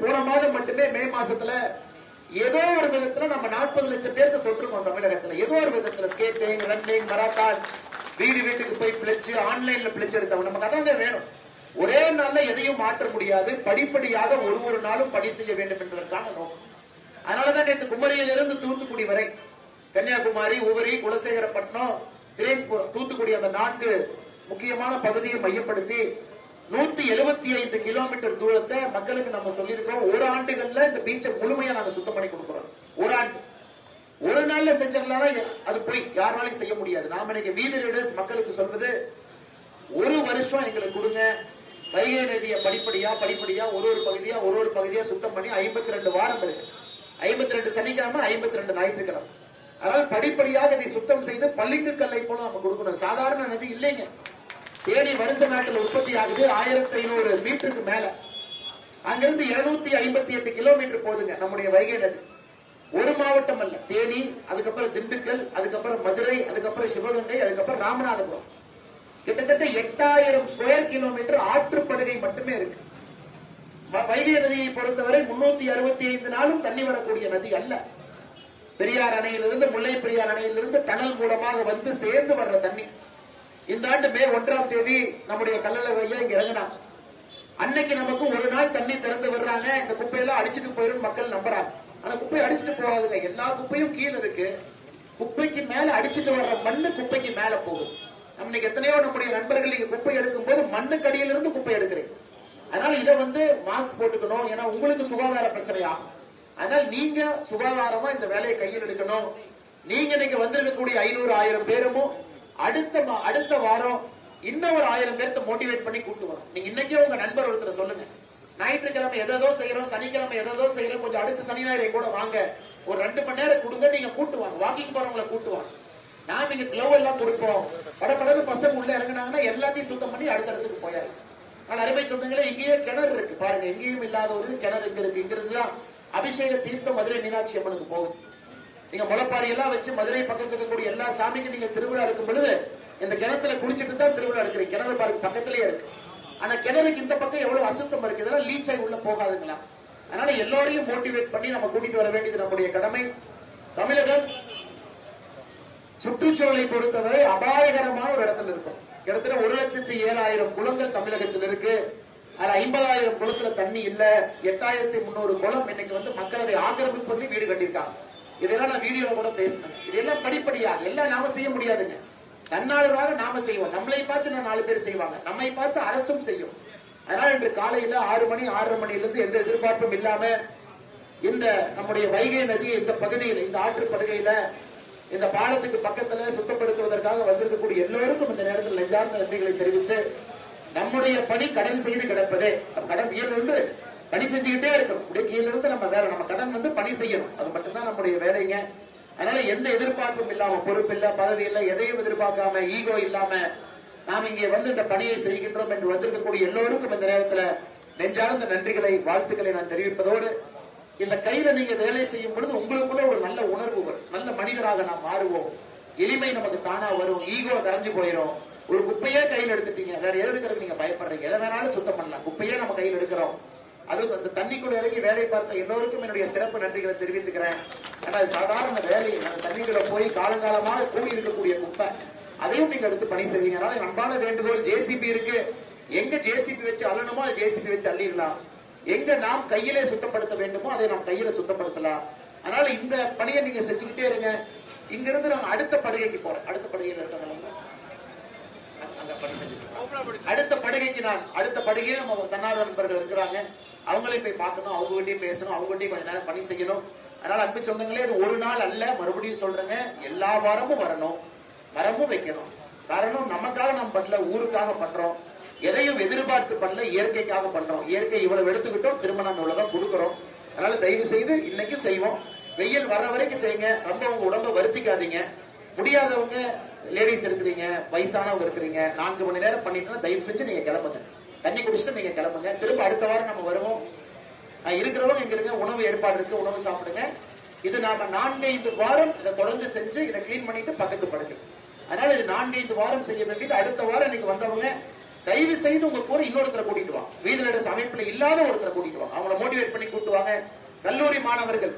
D: போன மாதம் மட்டுமே மே மாசத்துல ஏதோ ஒரு விதத்துல நம்ம 40 லட்சம் பேருக்கு தொற்றுக்கோம் தமிழகத்துல. ஏதோ ஒரு விதத்துல ஸ்கேட்டிங், ரன்னிங், மராத்தான், வீட்டுக்கு போய் பிளச்சு, ஆன்லைன்ல பிளச்சு எடுத்தவங்க. நமக்கு அதான் வேணும். ஒரே நாள்ல எதையும் மாற்ற முடியாது. படிப்படியாக ஒரு நாளும் பணி செய்ய வேண்டும் என்பதற்கான நோக்கம். அதனாலதான் நேற்று குமரியிலிருந்து தூத்துக்குடி வரை, கன்னியாகுமரி, உவரி, குலசேகரப்பட்டினம், திரேஸ்புரம், தூத்துக்குடி அந்த 4 முக்கியமான பகுதியை மையப்படுத்தி 175 கிலோமீட்டர் தூரத்தை மக்களுக்கு நம்ம சொல்லியிருக்கோம். ஒரு ஆண்டுகள்ல இந்த பீச்சை முழுமையா நாங்க சுத்தம் பண்ணி கொடுக்கிறோம். ஒரு ஆண்டு, ஒரு நாள்ல செஞ்சிடலாம், அது போய் யாராலையும் செய்ய முடியாது. நாம இன்னைக்கு வீதி லீடர்ஸ் மக்களுக்கு சொல்வது, 1 வருஷம் எங்களுக்கு கொடுங்க. வைகை நதியை படிப்படியா ஒரு பகுதியா சுத்தம் பண்ணி 52 வாரம் இருக்கு. 52 சனிக்கிழமை, 52 ஞாயிற்றுக்கிழமை. அதனால் படிப்படியாக இதை சுத்தம் செய்து பள்ளிக்கு கல்லை போல நம்ம கொடுக்கணும். சாதாரண நதி இல்லைங்க. தேனி வருஷ நாட்டில் உற்பத்தி ஆகுது 1500 மீட்டருக்கு மேல. அங்கிருந்து 258 கிலோமீட்டர் போகுதுங்க நம்முடைய வைகை நதி. ஒரு மாவட்டம் அல்ல, தேனி, அதுக்கப்புறம் திண்டுக்கல், அதுக்கப்புறம் மதுரை, அதுக்கப்புறம் சிவகங்கை, அதுக்கப்புறம் ராமநாதபுரம். கிட்டத்தட்ட 8000 ஸ்கொயர் கிலோமீட்டர் ஆற்றுப்படுகை மட்டுமே இருக்கு. வைகை நதியை பொறுத்தவரை 365 நாளும் தண்ணி வரக்கூடிய நதி அல்ல. பெரியார் அணையிலிருந்து, முல்லை பெரியார் அணையிலிருந்து டனல் மூலமாக வந்து சேர்ந்து வர்ற தண்ணி. இந்த ஆண்டு மே 1ஆம் தேதி நம்முடைய கல்லளர் ஐயா இங்க இறங்கினாங்க. அன்னைக்கு நமக்கு ஒரு நாள் தண்ணி திறந்து வர்றாங்க. இந்த குப்பையெல்லாம் அடிச்சுட்டு போயிடும் மக்கள் நம்புறாங்க. ஆனா குப்பை அடிச்சுட்டு போகாதுங்க. எல்லா குப்பையும் கீழே இருக்கு. குப்பைக்கு மேல அடிச்சுட்டு வர்ற மண்ணு குப்பைக்கு மேல போகுது. நம்ம எத்தனையோ நம்முடைய நண்பர்கள் நீங்க குப்பை எடுக்கும் போது மண்ணுக்கடியிலிருந்து குப்பை எடுக்கிறேன். அதனால இதை மாஸ்க் போட்டுக்கணும். ஏன்னா உங்களுக்கு சுகாதார பிரச்சனையா, அதனால நீங்க சுகாதாரமா இந்த வேலையை கையில் எடுக்கணும். நீங்க இன்னைக்கு வந்திருக்கக்கூடிய 500-1000 பேரும் அடுத்த வாரம் இன்னும் ஒரு 1000 பேர்த்த மோட்டிவேட் பண்ணி கூட்டு வரும். நீங்க இன்னைக்கே உங்க நண்பர் ஒருத்தர் சொல்லுங்க, ஞாயிற்றுக்கிழமை எதோ செய்யறோம், சனிக்கிழமை எதோ செய்யறோம், கொஞ்சம் அடுத்த சனி ஞாயிறு கூட வாங்க, ஒரு 2 மணி நேரம் கொடுங்க, நீங்க கூட்டு வாங்க. வாக்கிங் போறவங்களை கூட்டு வாங்க. நாம இங்க க்ளவ் எல்லாம் கொடுப்போம். படப்படன்னு பசங்க உள்ள இறங்கினாங்கன்னா எல்லாத்தையும் சுத்தம் பண்ணி அடுத்த இடத்துக்கு போயிடலாம். ஆனா அருமை சொந்தங்களே, இங்கேயே கிணறு இருக்கு பாருங்க, எங்கேயும் இல்லாத ஒரு கிணறு இங்க இருக்கு. இங்க இருந்துதான் அபிஷேக தீர்த்தம் மதுரை மீனாட்சி அம்மனுக்கு போகுது. நீங்க முளைப்பாரி எல்லாம் வச்சு மதுரை பக்கத்துல இருக்கக்கூடிய எல்லா சாமிக்கும் நீங்க திருவிழா எடுக்கும் பொழுது இந்த கிணத்துல குளிச்சுட்டு தான் திருவிழா எடுக்கிறீங்க. கிணறு பாருங்க பக்கத்திலேயே இருக்கு. ஆனா கிணறுக்கு இந்த பக்கம் எவ்வளவு அசுத்தம் இருக்கு, இதெல்லாம் லீச் ஆகி உள்ள போகாதுங்களா? அதனால எல்லோரையும் மோட்டிவேட் பண்ணி நம்ம கூட்டிட்டு வர வேண்டியது நம்முடைய கடமை. தமிழகம் சுற்றுச்சூழலை பொறுத்தவரை அபாயகரமான ஒரு இடத்துல இருக்கும். கிட்டத்தட்ட 1,07,000 குளங்கள் தமிழகத்தில் இருக்கு. அது 50,000 குளத்துல தண்ணி இல்ல. 8,300 குளம் இன்னைக்கு மக்கள் அதை ஆக்கிரமிப்பு பண்ணி வீடு கட்டியிருக்காங்க. இதெல்லாம் நான் வீடியோல கூட பேசினேன். இதெல்லாம் படிப்படியாக எல்லாம் நாம செய்ய முடியாதுங்க. தன்னாளராக நாம செய்வோம். நம்மளை பார்த்து 4 பேர் செய்வாங்க, நம்மை பார்த்து அரசும் செய்யும். அதனால இன்று காலையில 6 மணி 6:30 மணியிலிருந்து எந்த எதிர்பார்ப்பும் இல்லாம இந்த நம்முடைய வைகை நதியை இந்த பகுதியில் இந்த ஆற்றுப்படுகையில இந்த பாலத்துக்கு பக்கத்துல சுத்தப்படுத்துவதற்காக வந்திருக்கக்கூடிய எல்லோருக்கும் இந்த நேரத்தில் நெஞ்சார்ந்த நன்றிகளை தெரிவித்து, நம்முடைய பணி கடன் செய்து கிடப்பதே. கடன் இருந்து பணி செஞ்சுக்கிட்டே இருக்கணும். கீழ இருந்து நம்ம வேலை, நம்ம கடன் பணி செய்யணும். அது மட்டும்தான் நம்முடைய வேலைங்க. அதனால எந்த எதிர்பார்ப்பும் இல்லாம, பொறுப்பு இல்ல, பதவி இல்ல, எதையும் எதிர்பார்க்காம, ஈகோ இல்லாம நாம் இங்கே இந்த பணியை செய்கின்றோம் என்று வந்திருக்கக்கூடிய எல்லோருக்கும் இந்த நேரத்தில் நெஞ்சார்ந்த நன்றிகளை, வாழ்த்துக்களை நான் தெரிவிப்பதோடு, இந்த கையில நீங்க வேலை செய்யும் பொழுது உங்களுக்குள்ள ஒரு நல்ல உணர்வு வரும். நல்ல மனிதராக நாம் மாறுவோம். எளிமை நமக்கு தானா வரும். ஈகோ கரைஞ்சு போயிடும். ஒரு குப்பையே கையில் எடுத்துட்டீங்க, வேற எது எடுக்கிறது நீங்க பயப்படுறீங்க? எதை வேணாலும் சுத்தம் பண்ணலாம். குப்பையே நம்ம கையில் எடுக்கிறோம். அது அந்த தண்ணிக்குள்ள இறங்கி வேலை பார்த்த எல்லோருக்கும் என்னுடைய சிறப்பு நன்றிகளை தெரிவித்துக்கிறேன். ஆனா சாதாரண வேலை, அந்த தண்ணிக்குள்ள போய் காலங்காலமாக கூடி இருக்கக்கூடிய குப்பை, அதையும் நீங்க எடுத்து பணி செய்வீங்க. அதனால அன்பான வேண்டுகோள், ஜேசிபி இருக்கு, எங்க ஜேசிபி வச்சு அள்ளணுமோ அதை ஜேசிபி வச்சு அள்ளிடலாம். எங்க நாம் கையிலே சுத்தப்படுத்த வேண்டுமோ அதை நாம் கையில சுத்தப்படுத்தலாம். அதனால இந்த பணியை நீங்க செஞ்சுக்கிட்டே இருங்க. இங்க இருந்து நான் அடுத்த படுகைக்கு போறேன். அடுத்த படுகையில் இருக்கவங்க அடுத்த படுகைக்கு அடுத்த படுகையில் நம்ம தன்னார்வ நண்பர்கள் இருக்கிறாங்க. அவங்களையும் போய் பார்க்கணும், அவங்ககிட்டயும் பேசணும், அவங்ககிட்டயும் கொஞ்ச நேரம் பணி செய்யணும். அதனால அன்பு சொந்தங்களே, இது ஒரு நாள் அல்ல, மறுபடியும் சொல்றேங்க, எல்லா வாரமும் வரணும், மரமும் வைக்கணும். காரணம் நமக்காக நம்ம பண்ணல, ஊருக்காக பண்றோம். எதையும் எதிர்பார்த்து பண்ணல, இயற்கைக்காக பண்றோம். இயற்கை இவ்வளவு எடுத்துக்கிட்டோம், திரும்ப நம்ம இவ்வளவுதான் கொடுக்கிறோம். அதனால தயவு செய்து இன்னைக்கும் செய்வோம். வெயில் வர்ற வரைக்கும் செய்யுங்க. ரொம்ப உங்க உடம்ப வருத்திக்காதீங்க. முடியாதவங்க, லேடிஸ் இருக்கிறீங்க, வயசானவங்க இருக்கிறீங்க, 4 மணி நேரம் பண்ணிட்டு தயவு செஞ்சு நீங்க கிளம்புங்க. தண்ணி குடிச்சுட்டு நீங்க கிளம்புங்க. திரும்ப அடுத்த வாரம் நம்ம வருவோம். இருக்கிறவங்க இங்க இருக்க உணவு ஏற்பாடு இருக்கு, உணவு சாப்பிடுங்க. இது நாம 4-5 வாரம் இதை தொடர்ந்து செஞ்சு இதை கிளீன் பண்ணிட்டு பக்கத்து படுங்க. அதனால இது 4-5 வாரம் செய்ய வேண்டியது. அடுத்த வாரம் இன்னைக்கு வந்தவங்க தயவு செய்து உங்க கூட இன்னொருத்தரை கூட்டிட்டு வாங்க. வீதிலடஸ் அமைப்புல இல்லாத ஒருத்தரை கூட்டிட்டு வாங்க. அவங்களை மோட்டிவேட் பண்ணி கூட்டுவாங்க. கல்லூரி மாணவர்கள்,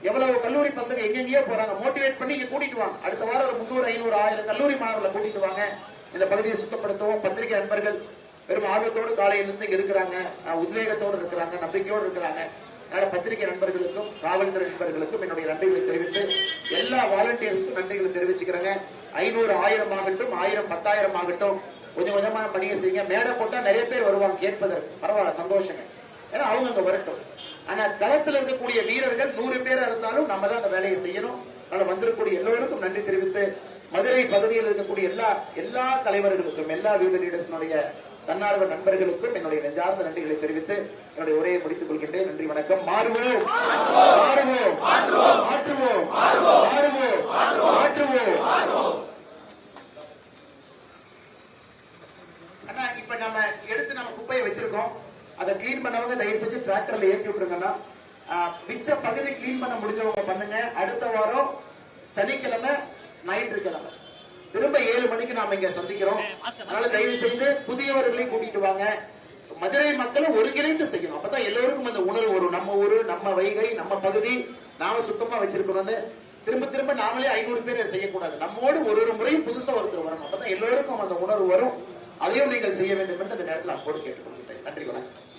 D: எவ்வளவு கல்லூரி பசங்க எங்கெங்கேயோ போறாங்க, மோட்டிவேட் பண்ணி இங்க கூட்டிட்டு வாங்க. அடுத்த வாரம் ஒரு 300, 500, 1000 கல்லூரி மாணவர்களை கூட்டிட்டு வாங்க. இந்த பகுதியை சுத்தப்படுத்துவோம். பத்திரிகை நண்பர்கள் பெரும் ஆர்வத்தோடு காலையிலிருந்து இங்க இருக்கிறாங்க, உத்வேகத்தோடு இருக்கிறாங்க, நம்பிக்கையோடு இருக்கிறாங்க. அதனால பத்திரிகை நண்பர்களுக்கும் காவல்துறை நண்பர்களுக்கும் என்னுடைய நன்றிகளை தெரிவித்து, எல்லா வாலண்டியர்ஸ்க்கும் நன்றிகளை தெரிவிச்சுக்கிறேங்க. 500, 1000 ஆகட்டும், 1000, 10,000 ஆகட்டும், கொஞ்சம் கொஞ்சமா பணியை செய்யுங்க. மேடை போட்டா நிறைய பேர் வருவாங்க கேட்பதற்கு, பரவாயில்ல, சந்தோஷங்க. ஏன்னா அவங்க அங்க வரட்டும். ஆனா களத்தில் இருக்கக்கூடிய வீரர்கள் 100 பேரா இருந்தாலும் நம்ம தான் அந்த வேலையை செய்யணும். அதனால வந்திருக்கக்கூடிய எல்லோருக்கும் நன்றி தெரிவித்து, மதுரை பகுதியில் இருக்கக்கூடிய எல்லா தலைவர்களுக்கும், எல்லா வீத லீடர்ஸினுடைய தன்னார்வ நண்பர்களுக்கும் என்னுடைய நெஞ்சார்ந்த நன்றிகளை தெரிவித்து என்னுடைய உரையை முடித்துக் கொள்கின்றேன். நன்றி, வணக்கம். மாறுவோம், மாறுவோம், மாற்றுவோம், மாறுவோம், மாற்றுவோம். ஆனா இப்ப நம்ம எடுத்து நம்ம குப்பையை வச்சிருக்கோம். அதை கிளீன் பண்ணவங்க தயவு செஞ்சு டிராக்டர்ல ஏற்றி விட்டுருங்கன்னா, மிச்ச பகுதி கிளீன் பண்ண முடிஞ்சவங்க பண்ணுங்க. அடுத்த வாரம் சனிக்கிழமை, ஞாயிற்றுக்கிழமை திரும்ப 7 மணிக்கு நாம இங்க சந்திக்கிறோம். அதனால தயவு செய்து புதியவர்களை கூட்டிட்டு வாங்க. மதுரை மக்களை ஒருங்கிணைந்து செய்யணும். அப்பதான் எல்லோருக்கும் அந்த உணர்வு வரும். நம்ம ஊரு, நம்ம வைகை, நம்ம பகுதி நாம சுத்தமா வச்சிருக்கணும்னு. திரும்ப திரும்ப நாமளே 500 பேர் செய்யக்கூடாது. நம்மோடு ஒரு முறையும் புதுசா ஒருத்தர் வரணும். அப்பதான் எல்லோருக்கும் அந்த உணர்வு வரும். அதையும் நீங்கள் செய்ய வேண்டும் என்று இந்த நேரத்தில் நான் போட்டு கேட்டுக்கொள்கிறேன். நன்றி, வணக்கம்.